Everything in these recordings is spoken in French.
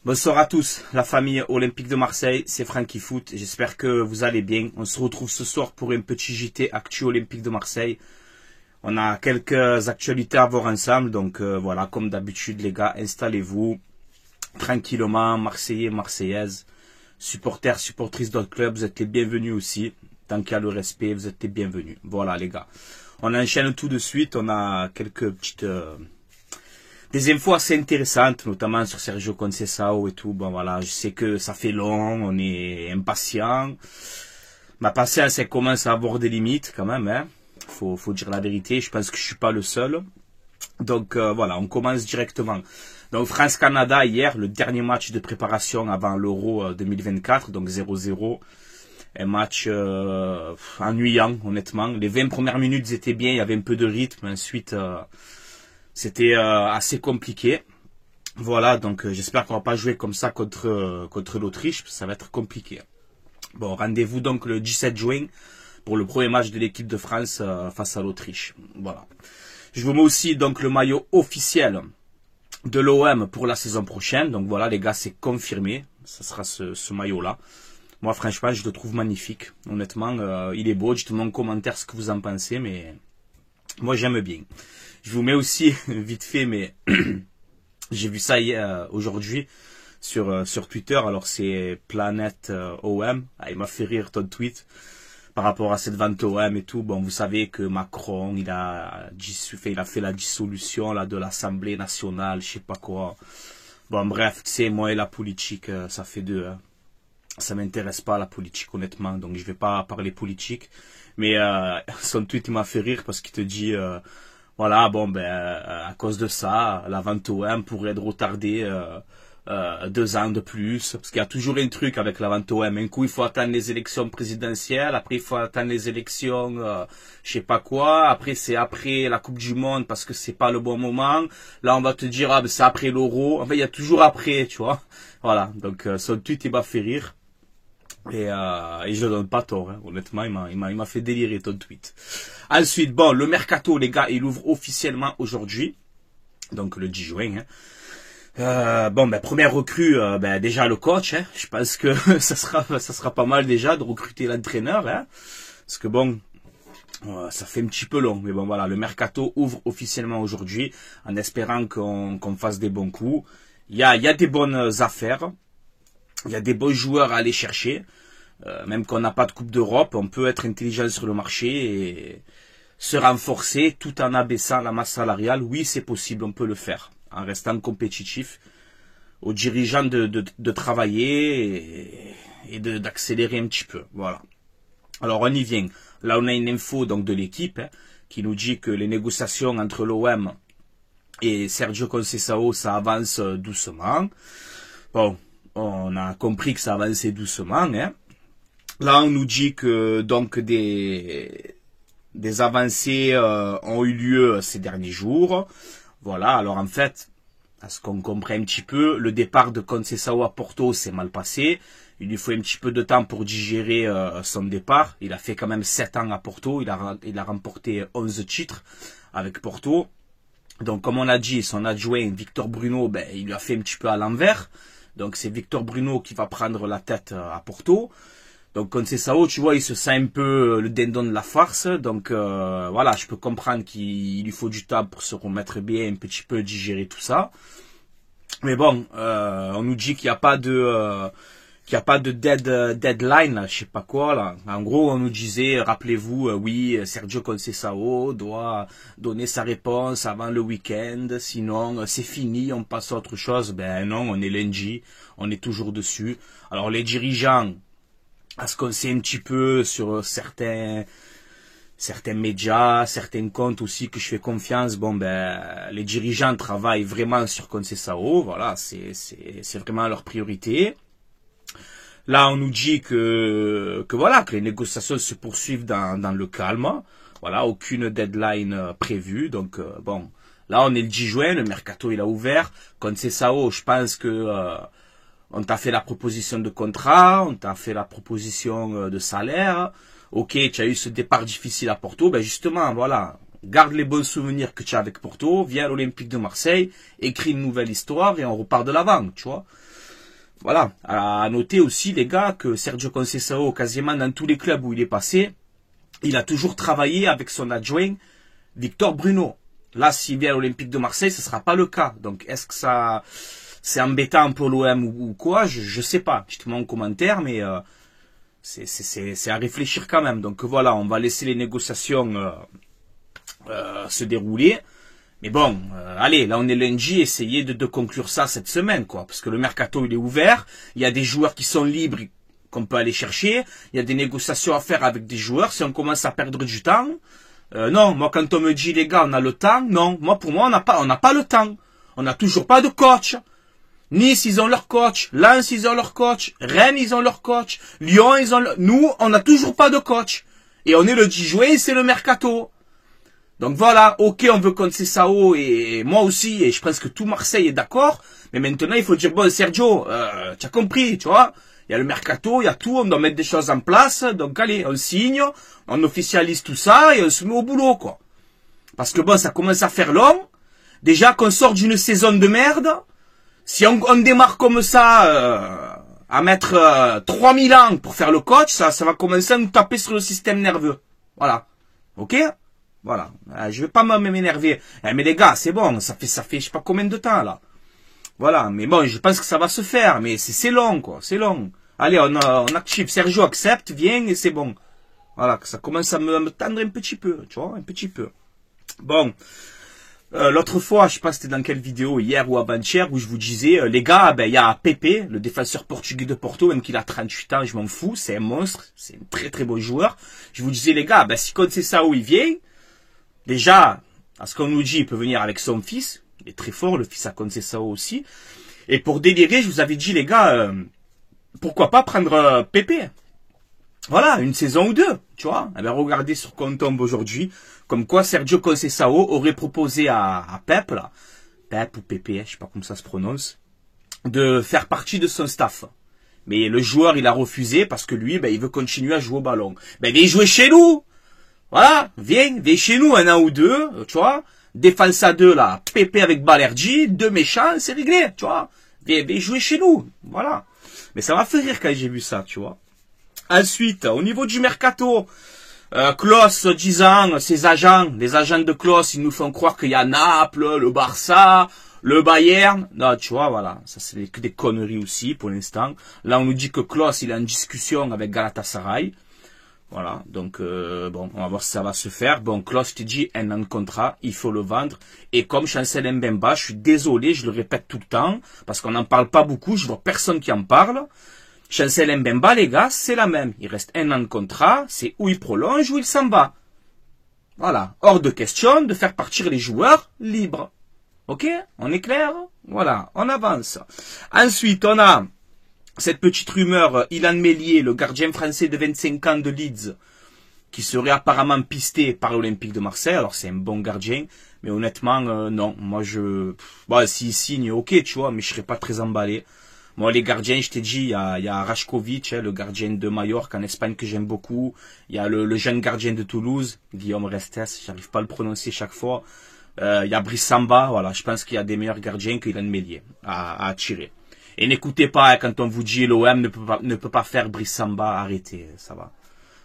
Bonsoir à tous, la famille Olympique de Marseille, c'est Francky Foot, j'espère que vous allez bien. On se retrouve ce soir pour un petit JT Actu Olympique de Marseille. On a quelques actualités à voir ensemble, donc voilà, comme d'habitude les gars, installez-vous tranquillement, Marseillais, Marseillaises, supporters, supportrices d'autres clubs, vous êtes les bienvenus aussi. Tant qu'il y a le respect, vous êtes les bienvenus. Voilà les gars, on enchaîne tout de suite, on a quelques petites... des infos assez intéressantes, notamment sur Sergio Conceição et tout. Bon voilà, je sais que ça fait long, on est impatient. Ma patience, elle commence à avoir des limites quand même, hein. Faut dire la vérité, je pense que je suis pas le seul. Donc voilà, on commence directement. Donc France-Canada hier, le dernier match de préparation avant l'Euro 2024, donc 0-0. Un match ennuyant, honnêtement. Les 20 premières minutes étaient bien, il y avait un peu de rythme. Ensuite... c'était assez compliqué. Voilà, donc j'espère qu'on va pas jouer comme ça contre l'Autriche, ça va être compliqué. Bon, rendez-vous donc le 17 juin pour le premier match de l'équipe de France face à l'Autriche. Voilà. Je vous mets aussi donc le maillot officiel de l'OM pour la saison prochaine. Donc voilà les gars, c'est confirmé. Ça sera ce maillot-là. Moi franchement, je le trouve magnifique. Honnêtement, il est beau. Dites-moi en commentaire ce que vous en pensez, mais moi j'aime bien. Je vous mets aussi, vite fait, mais j'ai vu ça aujourd'hui sur Twitter. Alors c'est Planète OM. Ah, il m'a fait rire ton tweet par rapport à cette vente OM et tout. Bon, vous savez que Macron, il a fait la dissolution là de l'Assemblée nationale, je sais pas quoi. Bon, bref, tu sais, moi et la politique, ça fait deux. Hein. Ça m'intéresse pas la politique, honnêtement. Donc je vais pas parler politique. Mais son tweet, il m'a fait rire parce qu'il te dit... voilà, bon, ben, à cause de ça, la vente OM pourrait être retardée 2 ans de plus. Parce qu'il y a toujours un truc avec la vente OM. Un coup, il faut attendre les élections présidentielles. Après, il faut attendre les élections, je sais pas quoi. Après, c'est après la Coupe du Monde parce que c'est pas le bon moment. Là, on va te dire, ah, ben, c'est après l'Euro. Enfin, il y a toujours après, tu vois. Voilà, donc son tweet, il m'a fait rire. Et je ne donne pas tort, hein. Honnêtement, il m'a fait délirer ton tweet. Ensuite, bon, le mercato, les gars, il ouvre officiellement aujourd'hui, donc le 10 juin. Hein. Bon, ben première recrue, ben déjà le coach. Hein. Je pense que ça sera pas mal déjà de recruter l'entraîneur, hein. Parce que bon, ça fait un petit peu long, mais bon voilà, le mercato ouvre officiellement aujourd'hui, en espérant qu'on fasse des bons coups. Il y a des bonnes affaires. Il y a des bons joueurs à aller chercher. Même qu'on n'a pas de Coupe d'Europe, on peut être intelligent sur le marché et se renforcer tout en abaissant la masse salariale. Oui, c'est possible, on peut le faire. En restant compétitif, aux dirigeants de travailler et d'accélérer un petit peu. Voilà. Alors on y vient. Là on a une info donc de l'équipe hein, qui nous dit que les négociations entre l'OM et Sergio Conceição, ça avance doucement. Bon, on a compris que ça avançait doucement. Hein. Là, on nous dit que donc des avancées ont eu lieu ces derniers jours. Voilà. Alors en fait, à ce qu'on comprend un petit peu, le départ de Conceição à Porto s'est mal passé. Il lui faut un petit peu de temps pour digérer son départ. Il a fait quand même 7 ans à Porto. Il a remporté 11 titres avec Porto. Donc comme on a dit, son adjoint Victor Bruno, ben il lui a fait un petit peu à l'envers. Donc c'est Victor Bruno qui va prendre la tête à Porto. Donc Conceição, tu vois, il se sent un peu le dindon de la farce. Donc voilà, je peux comprendre qu'il lui faut du temps pour se remettre bien, un petit peu digérer tout ça. Mais bon, on nous dit qu'il n'y a pas de deadline, là, je sais pas quoi là. En gros, on nous disait, rappelez-vous, oui, Sergio Conceição doit donner sa réponse avant le week-end, sinon c'est fini, on passe à autre chose. Ben non, on est lundi, on est toujours dessus. Alors les dirigeants, à ce qu'on sait un petit peu sur certains médias, certains comptes aussi que je fais confiance, bon ben les dirigeants travaillent vraiment sur Conceição, voilà, c'est vraiment leur priorité. Là, on nous dit que voilà, que les négociations se poursuivent dans le calme. Voilà, aucune deadline prévue. Donc bon, là on est le 10 juin, le mercato il a ouvert. Conceição, je pense que on t'a fait la proposition de contrat, on t'a fait la proposition de salaire. Ok, tu as eu ce départ difficile à Porto, ben justement, voilà, garde les bons souvenirs que tu as avec Porto, viens à l'Olympique de Marseille, écris une nouvelle histoire et on repart de l'avant, tu vois. Voilà, à noter aussi les gars que Sergio Conceição, quasiment dans tous les clubs où il est passé, il a toujours travaillé avec son adjoint Victor Bruno. Là, s'il vient à l'Olympique de Marseille, ce sera pas le cas. Donc, est-ce que ça, c'est embêtant pour l'OM ou quoi? Je sais pas. Dites-moi en commentaire, mais c'est à réfléchir quand même. Donc voilà, on va laisser les négociations se dérouler. Mais bon, allez, là on est lundi, essayez de conclure ça cette semaine, quoi. Parce que le mercato, il est ouvert. Il y a des joueurs qui sont libres qu'on peut aller chercher. Il y a des négociations à faire avec des joueurs. Si on commence à perdre du temps... non, moi quand on me dit les gars on a le temps, non, pour moi on n'a pas le temps. On n'a toujours pas de coach. Nice ils ont leur coach, Lens ils ont leur coach, Rennes ils ont leur coach, Lyon ils ont leur... Nous on n'a toujours pas de coach. Et on est le 10 juin, c'est le mercato. Donc voilà, ok on veut Conceição et moi aussi, et je pense que tout Marseille est d'accord. Mais maintenant il faut dire bon Sergio, tu as compris, tu vois. Il y a le mercato, il y a tout, on doit mettre des choses en place. Donc allez, on signe, on officialise tout ça et on se met au boulot, quoi. Parce que bon, ça commence à faire long. Déjà qu'on sort d'une saison de merde. Si on démarre comme ça, à mettre 3000 ans pour faire le coach, ça va commencer à nous taper sur le système nerveux. Voilà. Ok? Voilà. Je vais pas m'énerver. Mais les gars, c'est bon, ça fait je sais pas combien de temps, là. Voilà. Mais bon, je pense que ça va se faire. Mais c'est long, quoi. C'est long. Allez, on active. Sergio accepte, viens et c'est bon. Voilà, que ça commence à me tendre un petit peu, tu vois, un petit peu. Bon, l'autre fois, je sais pas c'était dans quelle vidéo, hier ou avant-hier, où je vous disais, les gars, ben il y a Pepe, le défenseur portugais de Porto, même qu'il a 38 ans, je m'en fous, c'est un monstre, c'est un très très beau joueur. Je vous disais, les gars, ben si Conceição il vient, déjà, à ce qu'on nous dit, il peut venir avec son fils, il est très fort, le fils à Conceição aussi. Et pour délirer, je vous avais dit, les gars, pourquoi pas prendre Pepe? Voilà, une saison ou deux, tu vois. Eh bien, regardez sur quoi on tombe aujourd'hui. Comme quoi Sergio Conceição aurait proposé à Pep, là, Pep ou Pepe, je sais pas comment ça se prononce, de faire partie de son staff. Mais le joueur, il a refusé parce que lui, ben, il veut continuer à jouer au ballon. Ben, viens jouer chez nous. Voilà, viens chez nous un an ou deux, tu vois. Défense à deux, là, Pepe avec Balerdi, deux méchants, c'est réglé, tu vois. Viens jouer chez nous, voilà. Mais ça m'a fait rire quand j'ai vu ça, tu vois. Ensuite, au niveau du mercato, Klos disant, ses agents, les agents de Klos, ils nous font croire qu'il y a Naples, le Barça, le Bayern. Non, tu vois, voilà, ça c'est que des conneries aussi pour l'instant. Là, on nous dit que Klos, il est en discussion avec Galatasaray. Voilà, donc bon, on va voir si ça va se faire. Bon, Klos, je te dis, un an de contrat, il faut le vendre. Et comme Chancel Mbemba, je suis désolé, je le répète tout le temps, parce qu'on n'en parle pas beaucoup, je vois personne qui en parle. Chancel Mbemba, les gars, c'est la même. Il reste un an de contrat, c'est où il prolonge ou il s'en va. Voilà, hors de question de faire partir les joueurs libres. Ok? On est clair? Voilà, on avance. Ensuite, on a cette petite rumeur, Ilan Meslier, le gardien français de 25 ans de Leeds, qui serait apparemment pisté par l'Olympique de Marseille. Alors, c'est un bon gardien, mais honnêtement, non. Moi, bon, s'il signe, ok, tu vois, mais je serais pas très emballé. Moi, les gardiens, je t'ai dit, il y a Rajkovic, le gardien de Mallorca en Espagne que j'aime beaucoup. Il y a le jeune gardien de Toulouse, Guillaume Restes, j'arrive pas à le prononcer chaque fois. Il y a Brice Samba, voilà, je pense qu'il y a des meilleurs gardiens qu'Ilan Meslier à attirer. Et n'écoutez pas, quand on vous dit l'OM ne peut pas faire Brice Samba, arrêtez, ça va.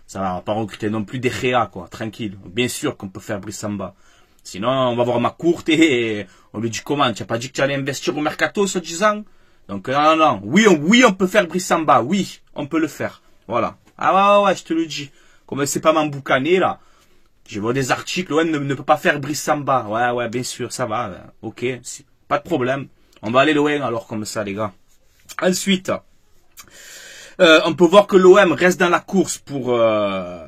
Ça va, on va pas recruter non plus des Réa, quoi, tranquille. Bien sûr qu'on peut faire Brice Samba. Sinon, on va voir ma courte et on lui dit comment, tu n'as pas dit que tu allais investir au mercato, ce 10 ans? Donc, non. Oui, on peut faire Brice Samba. Oui, on peut le faire. Voilà. Ah ouais, je te le dis. Comme c'est pas m'emboucaner, là. Je vois des articles, l'OM ne peut pas faire Brice Samba. Ouais, bien sûr, ça va. Ok, pas de problème. On va aller loin, alors, comme ça, les gars. Ensuite, on peut voir que l'OM reste dans la course pour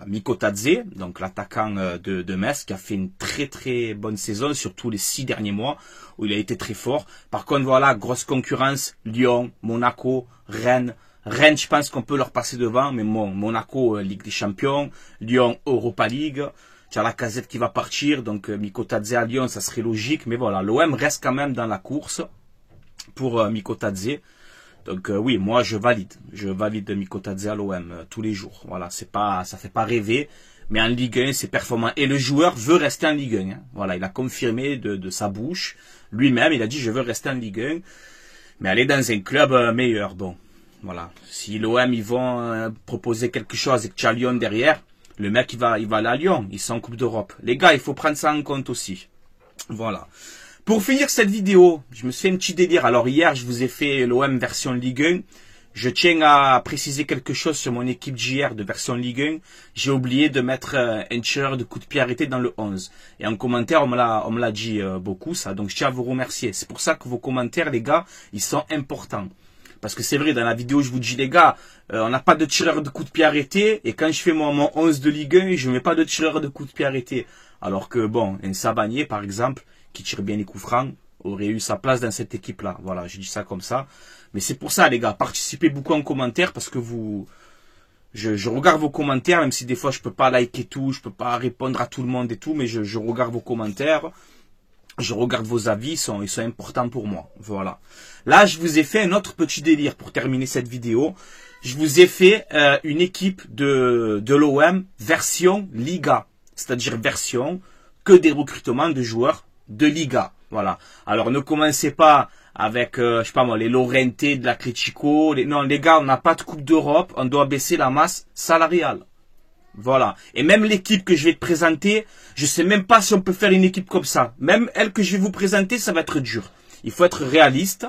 Mikotadze, donc l'attaquant de Metz, qui a fait une très très bonne saison, surtout les 6 derniers mois, où il a été très fort. Par contre, voilà, grosse concurrence, Lyon, Monaco, Rennes. Rennes, je pense qu'on peut leur passer devant, mais bon, Monaco, Ligue des Champions, Lyon, Europa League. Tu as Lacazette qui va partir, donc Mikotadze à Lyon, ça serait logique, mais voilà, l'OM reste quand même dans la course pour Mikotadze. Donc oui, moi je valide Mikotadze à l'OM tous les jours. Voilà, ça fait pas rêver, mais en Ligue 1 c'est performant et le joueur veut rester en Ligue 1. Hein. Voilà, il a confirmé de sa bouche lui-même, il a dit je veux rester en Ligue 1. mais aller dans un club meilleur. Bon, voilà. Si l'OM ils vont proposer quelque chose et que tu as Lyon derrière, le mec il va aller à Lyon, ils sont en Coupe d'Europe. Les gars, il faut prendre ça en compte aussi. Voilà. Pour finir cette vidéo, je me suis fait un petit délire. Alors hier, je vous ai fait l'OM version Ligue 1. Je tiens à préciser quelque chose sur mon équipe d'hier de version Ligue 1. J'ai oublié de mettre un tireur de coup de pied arrêté dans le 11. Et en commentaire, on me l'a dit beaucoup ça. Donc je tiens à vous remercier. C'est pour ça que vos commentaires, les gars, ils sont importants. Parce que c'est vrai, dans la vidéo, je vous dis, les gars, on n'a pas de tireur de coup de pied arrêté. Et quand je fais mon 11 de Ligue 1, je ne mets pas de tireur de coup de pied arrêté. Alors que, bon, un Savanier, par exemple, qui tire bien les coups francs, aurait eu sa place dans cette équipe-là. Voilà, je dis ça comme ça. Mais c'est pour ça, les gars, participez beaucoup en commentaire parce que je regarde vos commentaires, même si des fois je peux pas liker tout, je peux pas répondre à tout le monde et tout, mais je regarde vos commentaires, je regarde vos avis, ils sont importants pour moi. Voilà. Là, je vous ai fait un autre petit délire pour terminer cette vidéo. Je vous ai fait une équipe de l'OM version Liga, c'est-à-dire version que des recrutements de joueurs de Liga. Voilà. Alors ne commencez pas avec, je sais pas moi, les Lorente de la Critico. Non, les gars, on n'a pas de Coupe d'Europe. On doit baisser la masse salariale. Voilà. Et même l'équipe que je vais te présenter, je sais même pas si on peut faire une équipe comme ça. Même elle que je vais vous présenter, ça va être dur. Il faut être réaliste.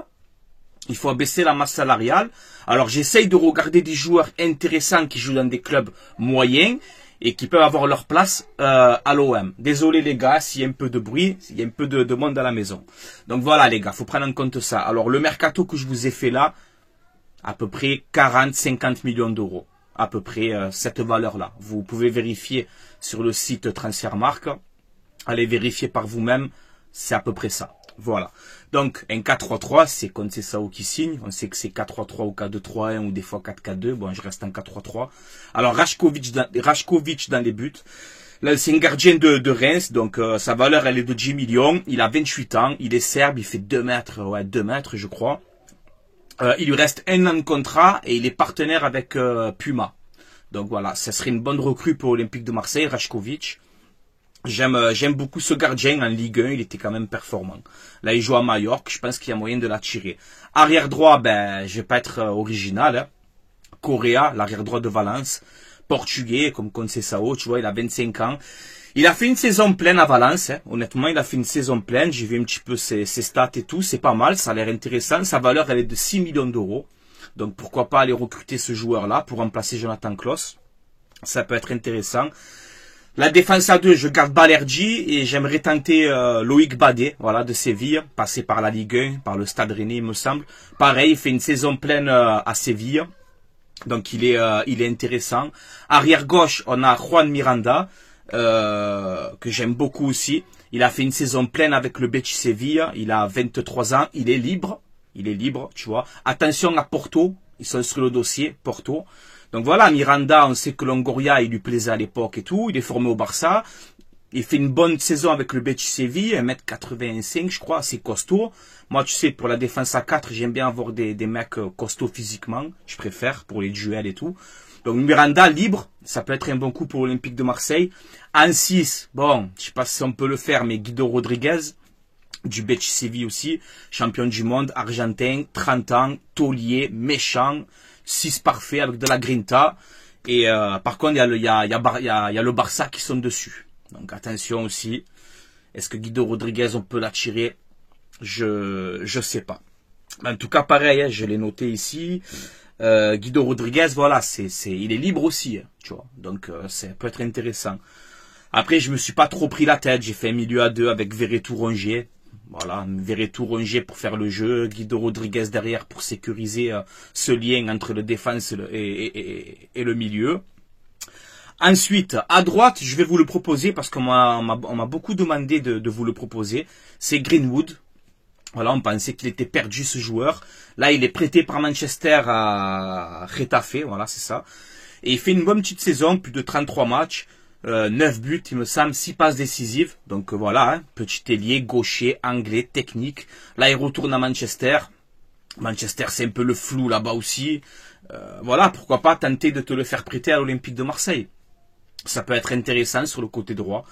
Il faut abaisser la masse salariale. Alors j'essaye de regarder des joueurs intéressants qui jouent dans des clubs moyens et qui peuvent avoir leur place à l'OM. Désolé les gars, s'il y a un peu de bruit, s'il y a un peu de monde à la maison. Donc voilà les gars, faut prendre en compte ça. Alors le mercato que je vous ai fait là, à peu près 40-50 millions d'euros. À peu près cette valeur-là. Vous pouvez vérifier sur le site Transfermarkt. Allez vérifier par vous-même, c'est à peu près ça. Voilà. Donc, un 4-3-3, c'est Conceição qui signe. On sait que c'est 4-3-3 ou 4-2-3-1 ou des fois 4-4-2. Bon, je reste en 4-3-3. Alors, Rajkovic dans les buts. Là, c'est un gardien de Reims. Donc, sa valeur, elle est de 10 millions. Il a 28 ans. Il est serbe. Il fait 2 mètres. Ouais, 2 mètres, je crois. Il lui reste 1 an de contrat et il est partenaire avec Puma. Donc, voilà. Ça serait une bonne recrue pour Olympique de Marseille, Rajkovic. J'aime beaucoup ce gardien en Ligue 1, il était quand même performant. Là, il joue à Majorque, je pense qu'il y a moyen de l'attirer. Arrière droit, ben, je vais pas être original, hein. Correa, l'arrière droit de Valence. Portugais, comme Conceição, tu vois, il a 25 ans. Il a fait une saison pleine à Valence, hein. Honnêtement, il a fait une saison pleine. J'ai vu un petit peu ses stats et tout, c'est pas mal, ça a l'air intéressant. Sa valeur, elle est de 6 millions d'euros. Donc, pourquoi pas aller recruter ce joueur-là pour remplacer Jonathan Klaus. Ça peut être intéressant. La défense à deux, je garde Balerdi et j'aimerais tenter Loïc Badé, voilà, de Séville, passé par la Ligue 1, par le Stade Rennais, il me semble. Pareil, il fait une saison pleine à Séville, donc il est intéressant. Arrière gauche, on a Juan Miranda, que j'aime beaucoup aussi. Il a fait une saison pleine avec le Betis Séville, il a 23 ans, il est libre, tu vois. Attention à Porto, ils sont sur le dossier, Porto. Donc voilà, Miranda, on sait que Longoria, il lui plaisait à l'époque et tout. Il est formé au Barça. Il fait une bonne saison avec le Betis Séville, 1m85, je crois, c'est costaud. Moi, tu sais, pour la défense à 4, j'aime bien avoir des mecs costauds physiquement. Je préfère pour les duels et tout. Donc Miranda, libre, ça peut être un bon coup pour l'Olympique de Marseille. En 6, bon, je sais pas si on peut le faire, mais Guido Rodriguez, du Betis Séville aussi, champion du monde, argentin, 30 ans, taulier, méchant. 6 parfaits avec de la grinta. Et par contre, il y a le Barça qui sont dessus. Donc attention aussi. Est-ce que Guido Rodriguez, on peut l'attirer? Je sais pas. Mais en tout cas, pareil, hein, je l'ai noté ici. Guido Rodriguez, voilà, il est libre aussi, hein, tu vois. Donc ça peut être intéressant. Après, je me suis pas trop pris la tête. J'ai fait un milieu à deux avec Verretou Rongier. Voilà, Verretou Rongier pour faire le jeu, Guido Rodriguez derrière pour sécuriser ce lien entre le défense et le milieu. Ensuite, à droite, je vais vous le proposer parce qu'on m'a beaucoup demandé de vous le proposer. C'est Greenwood. Voilà, on pensait qu'il était perdu ce joueur. Là, il est prêté par Manchester à Getafe, voilà, c'est ça. Et il fait une bonne petite saison, plus de 33 matchs. 9 buts, il me semble, 6 passes décisives. Donc voilà, hein, petit ailier, gaucher, anglais, technique. Là, il retourne à Manchester. Manchester, c'est un peu le flou là-bas aussi. Voilà, pourquoi pas tenter de te le faire prêter à l'Olympique de Marseille. Ça peut être intéressant sur le côté droit.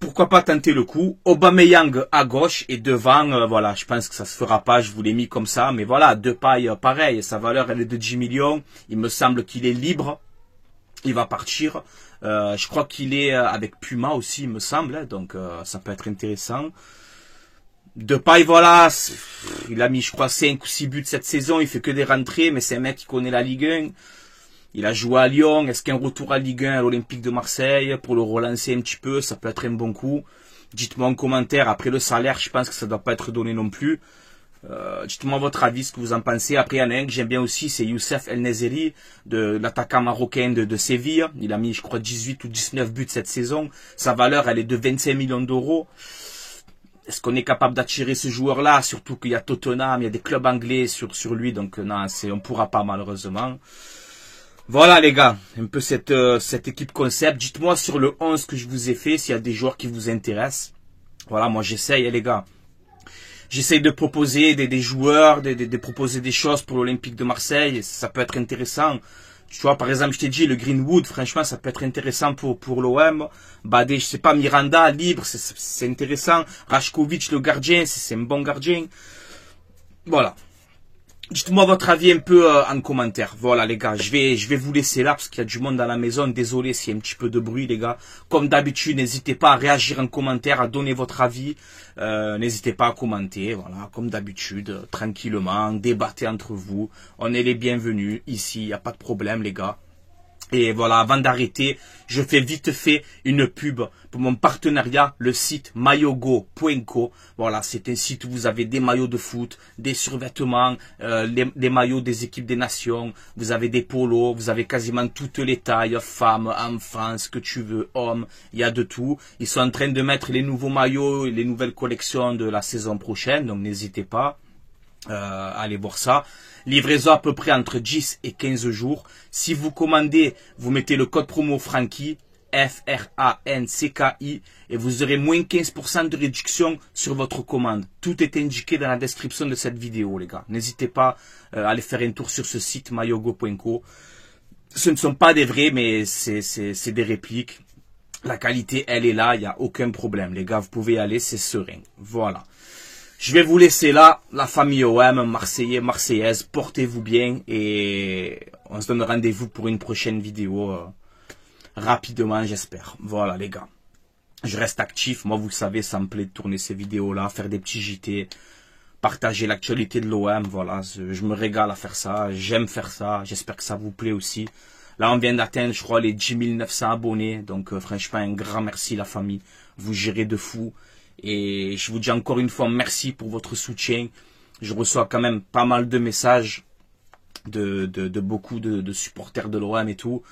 pourquoi pas tenter le coup. Aubameyang à gauche et devant, voilà, je pense que ça se fera pas, je vous l'ai mis comme ça, mais voilà, Depay, pareil, sa valeur elle est de 10 millions, il me semble qu'il est libre, il va partir, je crois qu'il est avec Puma aussi, il me semble, hein, donc ça peut être intéressant. Depay, voilà, il a mis, je crois, 5 ou 6 buts cette saison, il fait que des rentrées, mais c'est un mec qui connaît la Ligue 1. Il a joué à Lyon. Est-ce qu'un retour à Ligue 1 à l'Olympique de Marseille pour le relancer un petit peu, ça peut être un bon coup. Dites-moi en commentaire. Après le salaire, je pense que ça doit pas être donné non plus. Dites-moi votre avis, ce que vous en pensez. Après, il y en a un que j'aime bien aussi, c'est Youssef El Nezeri, de l'attaquant marocain de Séville. Il a mis, je crois, 18 ou 19 buts cette saison. Sa valeur, elle est de 25 millions d'euros. Est-ce qu'on est capable d'attirer ce joueur-là? Surtout qu'il y a Tottenham, il y a des clubs anglais sur lui. Donc, non, on pourra pas, malheureusement. Voilà les gars, un peu cette équipe concept. Dites-moi sur le 11 que je vous ai fait, s'il y a des joueurs qui vous intéressent. Voilà, moi j'essaye les gars. J'essaye de proposer des joueurs, de proposer des choses pour l'Olympique de Marseille. Ça peut être intéressant. Tu vois, par exemple, je t'ai dit, le Greenwood, franchement, ça peut être intéressant pour l'OM. Badé, je sais pas, Miranda, libre, c'est intéressant. Rajkovic, le gardien, c'est un bon gardien. Voilà. Dites-moi votre avis un peu en commentaire. Voilà les gars, je vais vous laisser là parce qu'il y a du monde à la maison. Désolé s'il y a un petit peu de bruit les gars. Comme d'habitude, n'hésitez pas à réagir en commentaire, à donner votre avis. N'hésitez pas à commenter, voilà, comme d'habitude, tranquillement, débattez entre vous. On est les bienvenus ici, il n'y a pas de problème les gars. Et voilà, avant d'arrêter, je fais vite fait une pub pour mon partenariat, le site maillogo.co. Voilà, c'est un site où vous avez des maillots de foot, des survêtements, des maillots des équipes des nations. Vous avez des polos, vous avez quasiment toutes les tailles, femmes, enfants, ce que tu veux, hommes, il y a de tout. Ils sont en train de mettre les nouveaux maillots et les nouvelles collections de la saison prochaine, donc n'hésitez pas. Allez voir ça. Livraison à peu près entre 10 et 15 jours. Si vous commandez, vous mettez le code promo Franky, F-R-A-N-C-K-I, et vous aurez moins 15% de réduction sur votre commande. Tout est indiqué dans la description de cette vidéo, les gars. N'hésitez pas à aller faire un tour sur ce site maillogo.co. Ce ne sont pas des vrais, mais c'est des répliques. La qualité, elle est là, il n'y a aucun problème. Les gars, vous pouvez y aller, c'est serein. Voilà. Je vais vous laisser là, la famille OM, Marseillais, Marseillaise, portez-vous bien et on se donne rendez-vous pour une prochaine vidéo rapidement, j'espère. Voilà les gars, je reste actif, moi vous savez, ça me plaît de tourner ces vidéos-là, faire des petits JT, partager l'actualité de l'OM, voilà, je me régale à faire ça, j'aime faire ça, j'espère que ça vous plaît aussi. Là on vient d'atteindre, je crois, les 10 900 abonnés, donc franchement un grand merci la famille, vous gérez de fou. Et je vous dis encore une fois merci pour votre soutien. Je reçois quand même pas mal de messages de beaucoup de supporters de l'OM et tout.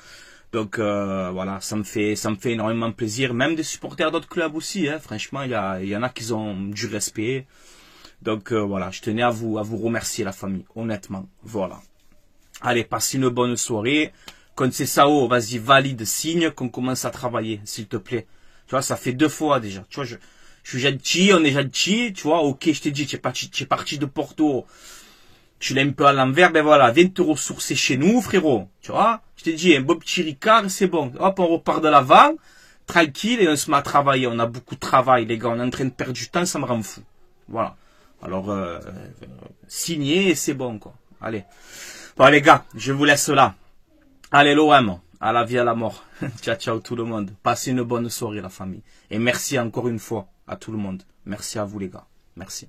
Donc voilà, ça me fait énormément plaisir. Même des supporters d'autres clubs aussi. Hein. Franchement, il y en a qui ont du respect. Donc voilà, je tenais à vous remercier la famille, honnêtement. Voilà. Allez, passez une bonne soirée. Quand c'est Sao, vas-y, valide, signe qu'on commence à travailler, s'il te plaît. Tu vois, ça fait 2 fois déjà. Tu vois, je suis gentil, on est gentil, tu vois, ok, je t'ai dit, tu es parti de Porto, tu l'as un peu à l'envers, ben voilà, viens te ressourcer chez nous, frérot, tu vois, je t'ai dit, un beau petit Ricard, c'est bon, hop, on repart de l'avant, tranquille, et on se met à travailler, on a beaucoup de travail, les gars, on est en train de perdre du temps, ça me rend fou, voilà, alors, signez, c'est bon, quoi, allez, bon, les gars, je vous laisse là, allez, l'OM, à la vie, à la mort, ciao, ciao tout le monde, passez une bonne soirée, la famille, et merci encore une fois à tout le monde. Merci à vous les gars. Merci.